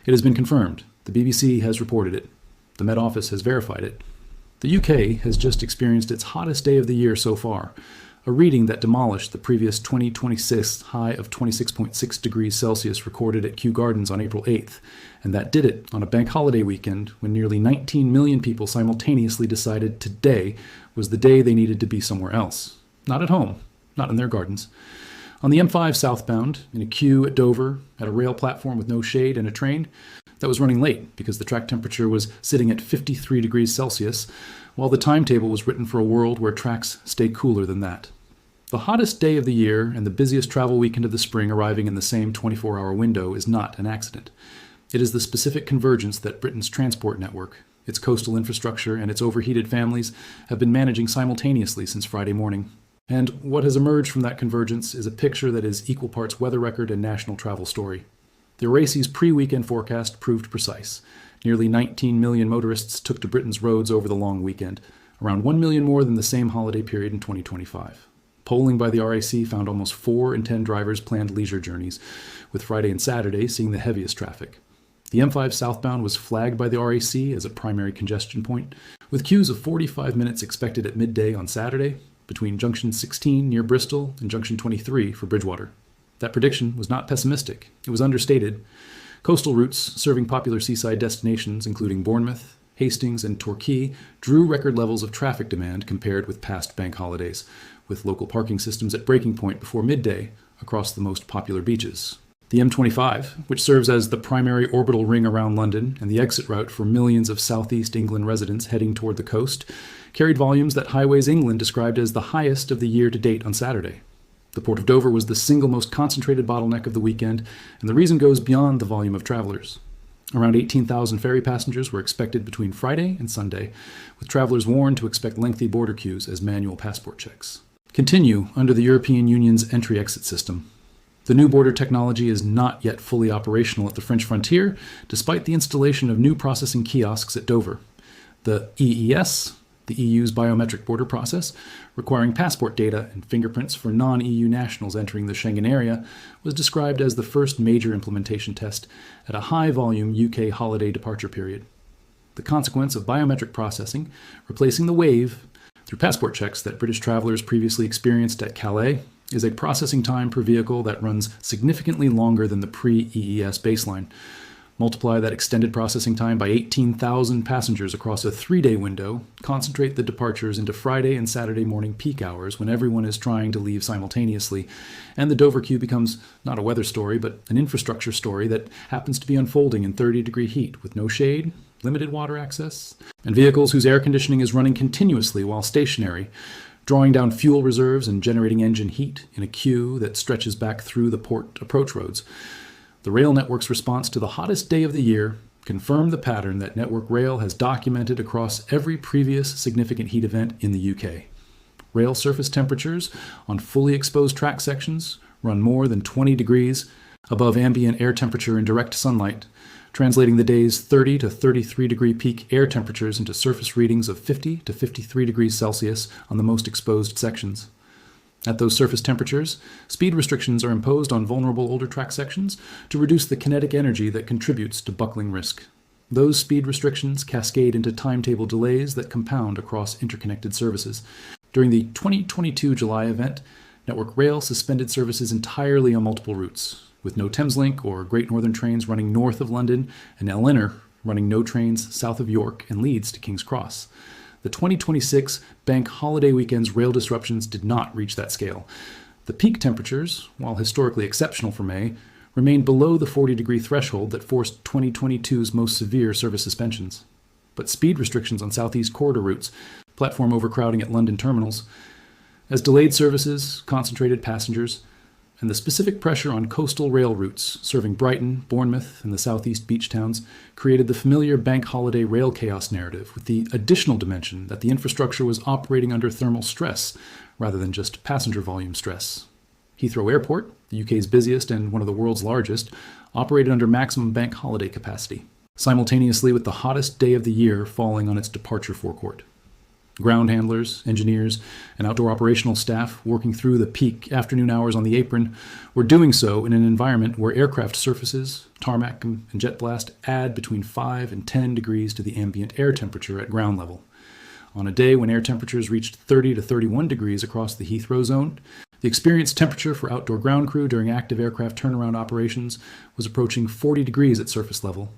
It has been confirmed. The BBC has reported it. The Met Office has verified it. The UK has just experienced its hottest day of the year so far, a reading that demolished the previous 2026 high of 26.6 degrees Celsius recorded at Kew Gardens on April 8th, and that did it on a bank holiday weekend when nearly 19 million people simultaneously decided today was the day they needed to be somewhere else. Not at home, not in their gardens. On the M5 southbound, in a queue at Dover, at a rail platform with no shade and a train that was running late because the track temperature was sitting at 53 degrees Celsius, while the timetable was written for a world where tracks stay cooler than that. The hottest day of the year and the busiest travel weekend of the spring arriving in the same 24-hour window is not an accident. It is the specific convergence that Britain's transport network, its coastal infrastructure, and its overheated families have been managing simultaneously since Friday morning. And what has emerged from that convergence is a picture that is equal parts weather record and national travel story. The Orace's pre-weekend forecast proved precise. Nearly 19 million motorists took to Britain's roads over the long weekend, around 1 million more than the same holiday period in 2025. Polling by the RAC found almost 4 in 10 drivers planned leisure journeys, with Friday and Saturday seeing the heaviest traffic. The M5 southbound was flagged by the RAC as a primary congestion point, with queues of 45 minutes expected at midday on Saturday, between Junction 16 near Bristol and Junction 23 for Bridgewater. That prediction was not pessimistic. It was understated. Coastal routes serving popular seaside destinations, including Bournemouth, Hastings, and Torquay, drew record levels of traffic demand compared with past bank holidays, with local parking systems at breaking point before midday across the most popular beaches. The M25, which serves as the primary orbital ring around London and the exit route for millions of southeast England residents heading toward the coast, carried volumes that Highways England described as the highest of the year to date on Saturday. The Port of Dover was the single most concentrated bottleneck of the weekend, and the reason goes beyond the volume of travelers. Around 18,000 ferry passengers were expected between Friday and Sunday, with travelers warned to expect lengthy border queues as manual passport checks continue under the European Union's entry-exit system. The new border technology is not yet fully operational at the French frontier, despite the installation of new processing kiosks at Dover. The EES, the EU's biometric border process, requiring passport data and fingerprints for non-EU nationals entering the Schengen area, was described as the first major implementation test at a high-volume UK holiday departure period. The consequence of biometric processing, replacing the wave through passport checks that British travelers previously experienced at Calais, is a processing time per vehicle that runs significantly longer than the pre-EES baseline. Multiply that extended processing time by 18,000 passengers across a 3-day window, concentrate the departures into Friday and Saturday morning peak hours when everyone is trying to leave simultaneously, and the Dover queue becomes not a weather story, but an infrastructure story that happens to be unfolding in 30-degree heat with no shade, limited water access, and vehicles whose air conditioning is running continuously while stationary, drawing down fuel reserves and generating engine heat in a queue that stretches back through the port approach roads. The rail network's response to the hottest day of the year confirmed the pattern that Network Rail has documented across every previous significant heat event in the UK. Rail surface temperatures on fully exposed track sections run more than 20 degrees above ambient air temperature in direct sunlight, translating the day's 30 to 33 degree peak air temperatures into surface readings of 50 to 53 degrees Celsius on the most exposed sections. At those surface temperatures, speed restrictions are imposed on vulnerable older track sections to reduce the kinetic energy that contributes to buckling risk. Those speed restrictions cascade into timetable delays that compound across interconnected services. During the 2022 July event, Network Rail suspended services entirely on multiple routes, with no Thameslink or Great Northern trains running north of London and L-Inner running no trains south of York and Leeds to King's Cross. The 2026 bank holiday weekend's rail disruptions did not reach that scale. The peak temperatures, while historically exceptional for May, remained below the 40-degree threshold that forced 2022's most severe service suspensions. But speed restrictions on southeast corridor routes, platform overcrowding at London terminals, as delayed services, concentrated passengers, and the specific pressure on coastal rail routes serving Brighton, Bournemouth, and the southeast beach towns created the familiar bank holiday rail chaos narrative with the additional dimension that the infrastructure was operating under thermal stress rather than just passenger volume stress. Heathrow Airport, the UK's busiest and one of the world's largest, operated under maximum bank holiday capacity, simultaneously with the hottest day of the year falling on its departure forecourt. Ground handlers, engineers, and outdoor operational staff working through the peak afternoon hours on the apron were doing so in an environment where aircraft surfaces, tarmac, and jet blast add between 5 and 10 degrees to the ambient air temperature at ground level. On a day when air temperatures reached 30 to 31 degrees across the Heathrow zone, the experienced temperature for outdoor ground crew during active aircraft turnaround operations was approaching 40 degrees at surface level.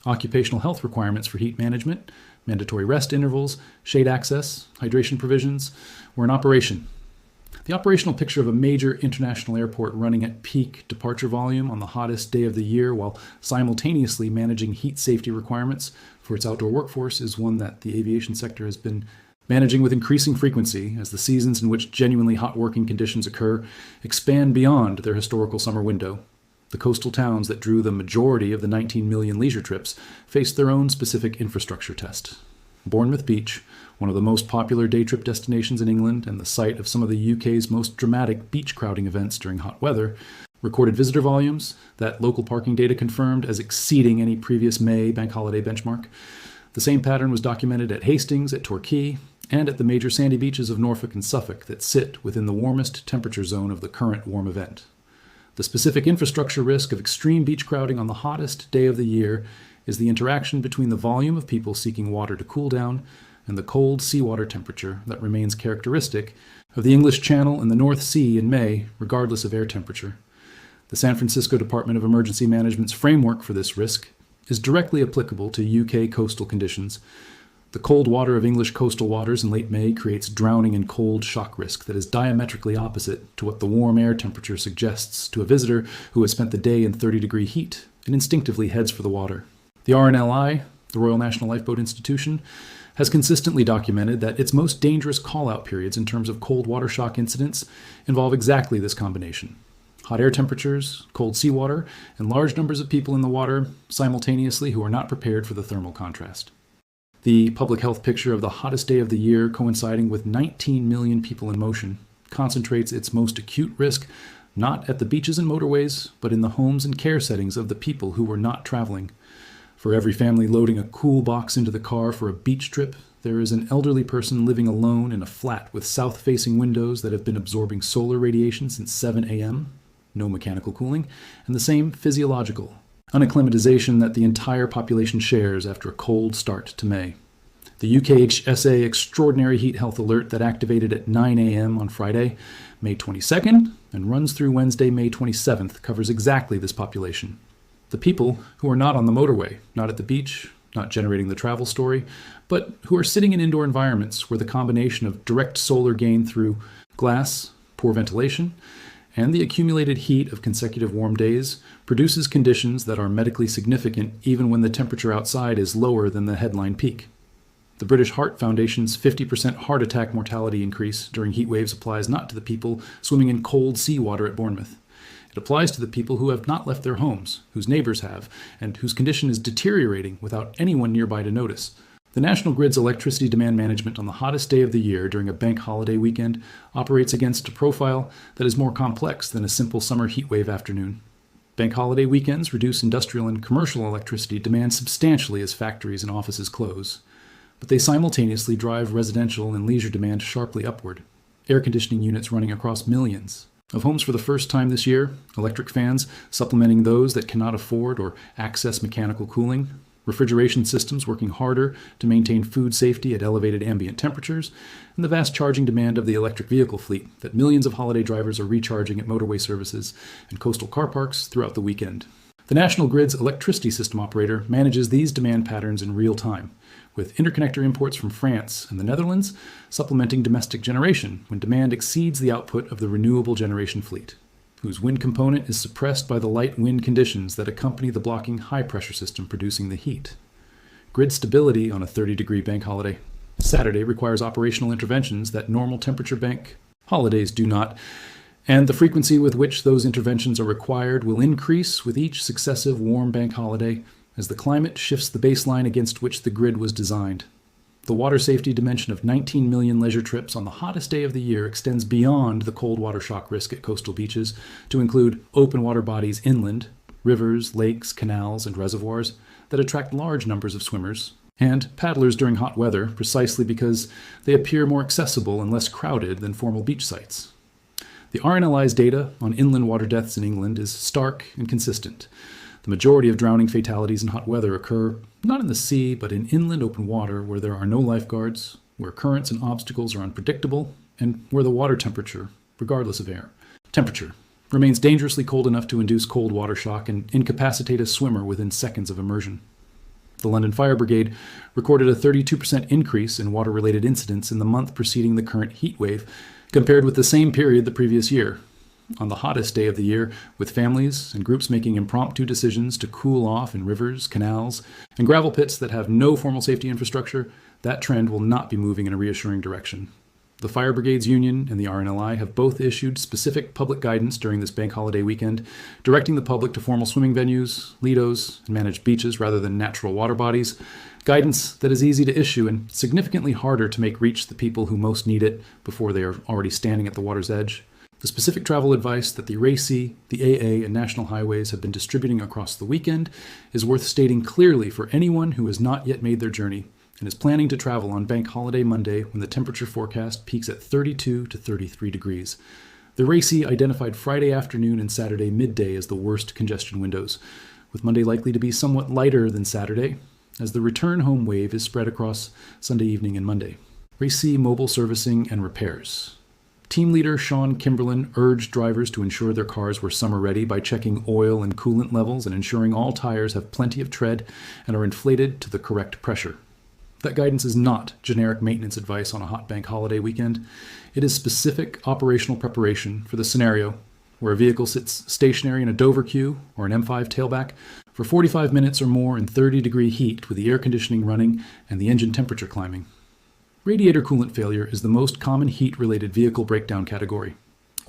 Occupational health requirements for heat management, mandatory rest intervals, shade access, hydration provisions were in operation. The operational picture of a major international airport running at peak departure volume on the hottest day of the year while simultaneously managing heat safety requirements for its outdoor workforce is one that the aviation sector has been managing with increasing frequency as the seasons in which genuinely hot working conditions occur expand beyond their historical summer window. The coastal towns that drew the majority of the 19 million leisure trips faced their own specific infrastructure test. Bournemouth Beach, one of the most popular day trip destinations in England and the site of some of the UK's most dramatic beach crowding events during hot weather, recorded visitor volumes that local parking data confirmed as exceeding any previous May bank holiday benchmark. The same pattern was documented at Hastings, at Torquay, and at the major sandy beaches of Norfolk and Suffolk that sit within the warmest temperature zone of the current warm event. The specific infrastructure risk of extreme beach crowding on the hottest day of the year is the interaction between the volume of people seeking water to cool down and the cold seawater temperature that remains characteristic of the English Channel and the North Sea in May, regardless of air temperature. The San Francisco Department of Emergency Management's framework for this risk is directly applicable to UK coastal conditions. The cold water of English coastal waters in late May creates drowning and cold shock risk that is diametrically opposite to what the warm air temperature suggests to a visitor who has spent the day in 30-degree heat and instinctively heads for the water. The RNLI, the Royal National Lifeboat Institution, has consistently documented that its most dangerous call-out periods in terms of cold water shock incidents involve exactly this combination: hot air temperatures, cold seawater, and large numbers of people in the water simultaneously who are not prepared for the thermal contrast. The public health picture of the hottest day of the year coinciding with 19 million people in motion concentrates its most acute risk not at the beaches and motorways, but in the homes and care settings of the people who were not traveling. For every family loading a cool box into the car for a beach trip, there is an elderly person living alone in a flat with south-facing windows that have been absorbing solar radiation since 7 a.m., no mechanical cooling, and the same physiological unacclimatization that the entire population shares after a cold start to May. The UKHSA Extraordinary Heat Health Alert that activated at 9 a.m. on Friday, May 22nd, and runs through Wednesday, May 27th, covers exactly this population. The people who are not on the motorway, not at the beach, not generating the travel story, but who are sitting in indoor environments where the combination of direct solar gain through glass, poor ventilation, and the accumulated heat of consecutive warm days produces conditions that are medically significant even when the temperature outside is lower than the headline peak. The British Heart Foundation's 50% heart attack mortality increase during heat waves applies not to the people swimming in cold seawater at Bournemouth. It applies to the people who have not left their homes, whose neighbors have, and whose condition is deteriorating without anyone nearby to notice. The National Grid's electricity demand management on the hottest day of the year during a bank holiday weekend operates against a profile that is more complex than a simple summer heatwave afternoon. Bank holiday weekends reduce industrial and commercial electricity demand substantially as factories and offices close, but they simultaneously drive residential and leisure demand sharply upward, air conditioning units running across millions of homes for the first time this year, electric fans supplementing those that cannot afford or access mechanical cooling, refrigeration systems working harder to maintain food safety at elevated ambient temperatures, and the vast charging demand of the electric vehicle fleet that millions of holiday drivers are recharging at motorway services and coastal car parks throughout the weekend. The National Grid's electricity system operator manages these demand patterns in real time, with interconnector imports from France and the Netherlands supplementing domestic generation when demand exceeds the output of the renewable generation fleet, whose wind component is suppressed by the light wind conditions that accompany the blocking high-pressure system producing the heat. Grid stability on a 30-degree bank holiday Saturday requires operational interventions that normal temperature bank holidays do not, and the frequency with which those interventions are required will increase with each successive warm bank holiday as the climate shifts the baseline against which the grid was designed. The water safety dimension of 19 million leisure trips on the hottest day of the year extends beyond the cold water shock risk at coastal beaches to include open water bodies inland, rivers, lakes, canals, and reservoirs that attract large numbers of swimmers, and paddlers during hot weather precisely because they appear more accessible and less crowded than formal beach sites. The RNLI's data on inland water deaths in England is stark and consistent. The majority of drowning fatalities in hot weather occur not in the sea, but in inland open water where there are no lifeguards, where currents and obstacles are unpredictable, and where the water temperature, regardless of air temperature, remains dangerously cold enough to induce cold water shock and incapacitate a swimmer within seconds of immersion. The London Fire Brigade recorded a 32% increase in water-related incidents in the month preceding the current heat wave, compared with the same period the previous year. On the hottest day of the year, with families and groups making impromptu decisions to cool off in rivers, canals, and gravel pits that have no formal safety infrastructure, that trend will not be moving in a reassuring direction. The Fire Brigades Union and the RNLI have both issued specific public guidance during this bank holiday weekend, directing the public to formal swimming venues, lidos, and managed beaches rather than natural water bodies, guidance that is easy to issue and significantly harder to make reach the people who most need it before they are already standing at the water's edge. The specific travel advice that the RACI, the AA, and National Highways have been distributing across the weekend is worth stating clearly for anyone who has not yet made their journey and is planning to travel on Bank Holiday Monday when the temperature forecast peaks at 32 to 33 degrees. The RACI identified Friday afternoon and Saturday midday as the worst congestion windows, with Monday likely to be somewhat lighter than Saturday, as the return home wave is spread across Sunday evening and Monday. RACI Mobile Servicing and Repairs. Team leader Sean Kimberlin urged drivers to ensure their cars were summer ready by checking oil and coolant levels and ensuring all tires have plenty of tread and are inflated to the correct pressure. That guidance is not generic maintenance advice on a hot bank holiday weekend. It is specific operational preparation for the scenario where a vehicle sits stationary in a Dover queue or an M5 tailback for 45 minutes or more in 30-degree heat with the air conditioning running and the engine temperature climbing. Radiator coolant failure is the most common heat-related vehicle breakdown category.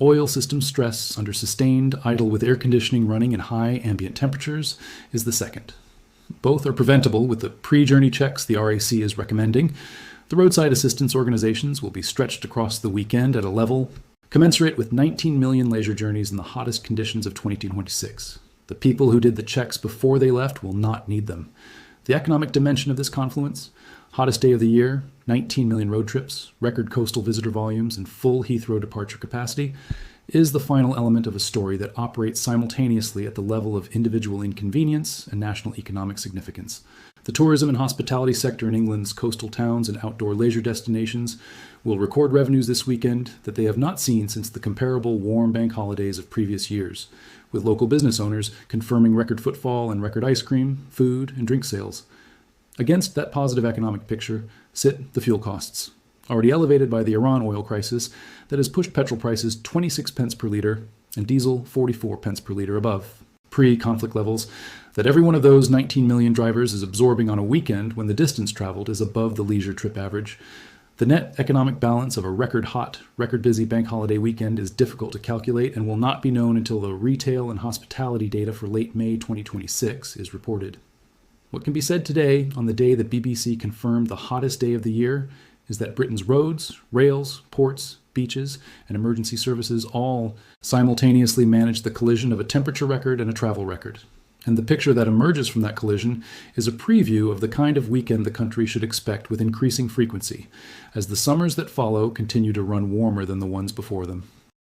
Oil system stress under sustained idle with air conditioning running and high ambient temperatures is the second. Both are preventable with the pre-journey checks the RAC is recommending. The roadside assistance organizations will be stretched across the weekend at a level commensurate with 19 million leisure journeys in the hottest conditions of 2026. The people who did the checks before they left will not need them. The economic dimension of this confluence, hottest day of the year, 19 million road trips, record coastal visitor volumes, and full Heathrow departure capacity, is the final element of a story that operates simultaneously at the level of individual inconvenience and national economic significance. The tourism and hospitality sector in England's coastal towns and outdoor leisure destinations will record revenues this weekend that they have not seen since the comparable warm bank holidays of previous years, with local business owners confirming record footfall and record ice cream, food, and drink sales. Against that positive economic picture sit the fuel costs, already elevated by the Iran oil crisis that has pushed petrol prices 26 pence per litre and diesel 44 pence per litre above pre-conflict levels that every one of those 19 million drivers is absorbing on a weekend when the distance traveled is above the leisure trip average. The net economic balance of a record hot, record busy bank holiday weekend is difficult to calculate and will not be known until the retail and hospitality data for late May 2026 is reported. What can be said today, on the day the BBC confirmed the hottest day of the year, is that Britain's roads, rails, ports, beaches, and emergency services all simultaneously managed the collision of a temperature record and a travel record. And the picture that emerges from that collision is a preview of the kind of weekend the country should expect with increasing frequency, as the summers that follow continue to run warmer than the ones before them.